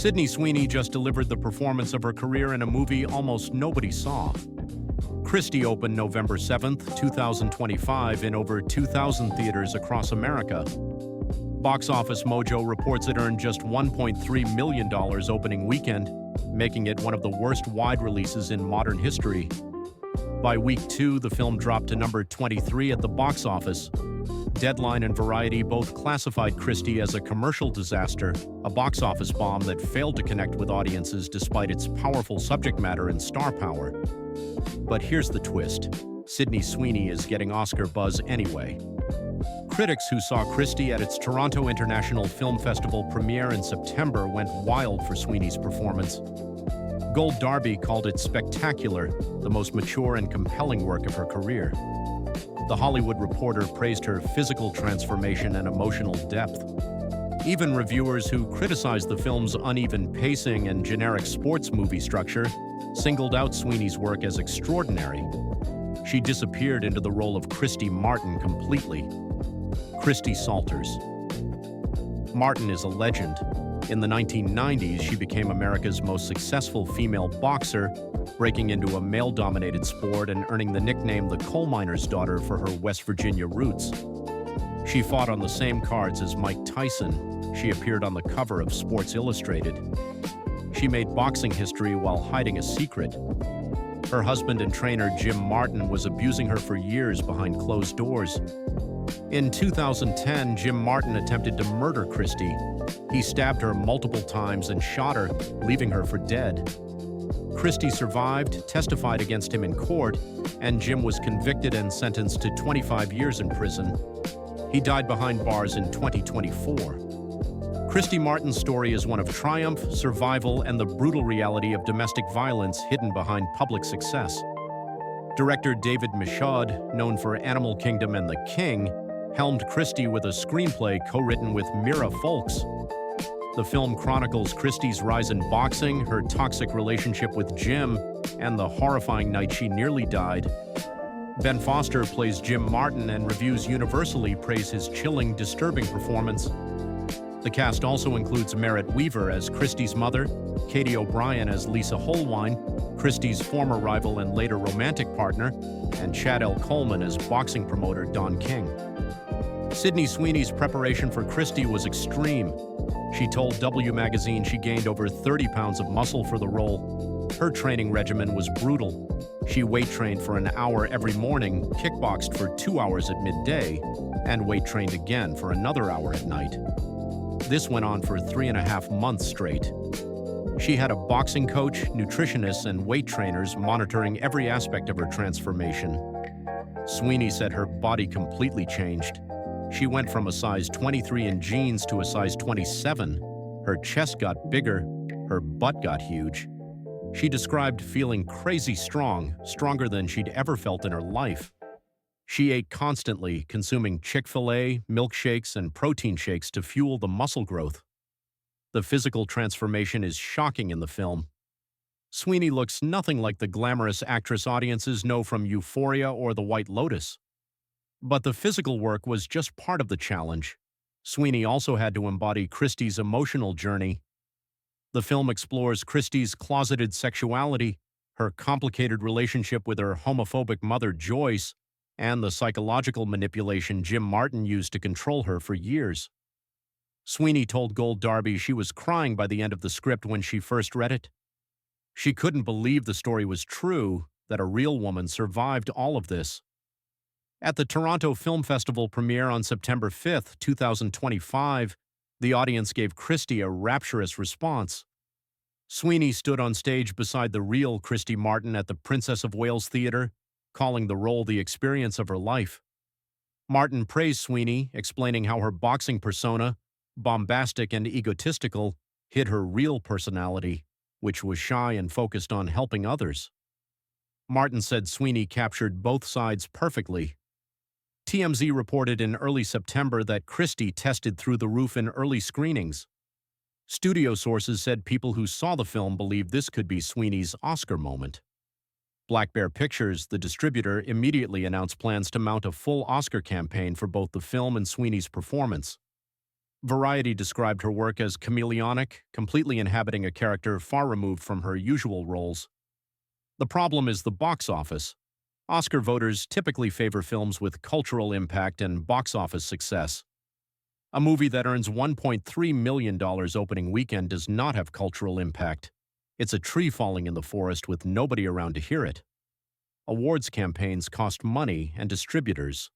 Sydney Sweeney just delivered the performance of her career in a movie almost nobody saw. Christy opened November 7th, 2025 in over 2,000 theaters across America. Box Office Mojo reports it earned just $1.3 million opening weekend, making it one of the worst wide releases in modern history. By week 2, the film dropped to number 23 at the box office. Deadline and Variety both classified Christy as a commercial disaster, a box office bomb that failed to connect with audiences despite its powerful subject matter and star power. But here's the twist. Sydney Sweeney is getting Oscar buzz anyway. Critics who saw Christy at its Toronto International Film Festival premiere in September went wild for Sweeney's performance. Gold Darby called it spectacular, the most mature and compelling work of her career. The Hollywood Reporter praised her physical transformation and emotional depth. Even reviewers who criticized the film's uneven pacing and generic sports movie structure singled out Sweeney's work as extraordinary. She disappeared into the role of Christy Martin completely. Christy Salters. Martin is a legend. In the 1990s, she became America's most successful female boxer, breaking into a male-dominated sport and earning the nickname the coal miner's daughter for her West Virginia roots. She fought on the same cards as Mike Tyson. She appeared on the cover of Sports Illustrated. She made boxing history while hiding a secret. Her husband and trainer Jim Martin was abusing her for years behind closed doors. In 2010, Jim Martin attempted to murder Christy. He stabbed her multiple times and shot her, leaving her for dead. Christy survived, testified against him in court, and Jim was convicted and sentenced to 25 years in prison. He died behind bars in 2024. Christy Martin's story is one of triumph, survival, and the brutal reality of domestic violence hidden behind public success. Director David Michaud, known for Animal Kingdom and The King, helmed Christy with a screenplay co-written with Mira Folks. The film chronicles Christy's rise in boxing, her toxic relationship with Jim, and the horrifying night she nearly died. Ben Foster plays Jim Martin, and reviews universally praise his chilling, disturbing performance. The cast also includes Merritt Wever as Christy's mother, Katie O'Brien as Lisa Holwine, Christy's former rival and later romantic partner, and Chad L. Coleman as boxing promoter Don King. Sydney Sweeney's preparation for Christy was extreme. She told W Magazine she gained over 30 pounds of muscle for the role. Her training regimen was brutal. She weight trained for an hour every morning, kickboxed for 2 hours at midday, and weight trained again for another hour at night. This went on for 3.5 months straight. She had a boxing coach, nutritionists, and weight trainers monitoring every aspect of her transformation. Sweeney said her body completely changed. She went from a size 23 in jeans to a size 27. Her chest got bigger, her butt got huge. She described feeling crazy strong, stronger than she'd ever felt in her life. She ate constantly, consuming Chick-fil-A, milkshakes, and protein shakes to fuel the muscle growth. The physical transformation is shocking in the film. Sweeney looks nothing like the glamorous actress audiences know from Euphoria or The White Lotus. But the physical work was just part of the challenge. Sweeney also had to embody Christy's emotional journey. The film explores Christy's closeted sexuality, her complicated relationship with her homophobic mother Joyce, and the psychological manipulation Jim Martin used to control her for years. Sweeney told Gold Darby she was crying by the end of the script when she first read it. She couldn't believe the story was true, that a real woman survived all of this. At the Toronto Film Festival premiere on September 5, 2025, the audience gave Christy a rapturous response. Sweeney stood on stage beside the real Christy Martin at the Princess of Wales Theatre, calling the role the experience of her life. Martin praised Sweeney, explaining how her boxing persona, bombastic and egotistical, hid her real personality, which was shy and focused on helping others. Martin said Sweeney captured both sides perfectly. TMZ reported in early September that Christy tested through the roof in early screenings. Studio sources said people who saw the film believed this could be Sweeney's Oscar moment. Black Bear Pictures, the distributor, immediately announced plans to mount a full Oscar campaign for both the film and Sweeney's performance. Variety described her work as chameleonic, completely inhabiting a character far removed from her usual roles. The problem is the box office. Oscar voters typically favor films with cultural impact and box office success. A movie that earns $1.3 million opening weekend does not have cultural impact. It's a tree falling in the forest with nobody around to hear it. Awards campaigns cost money and distributors.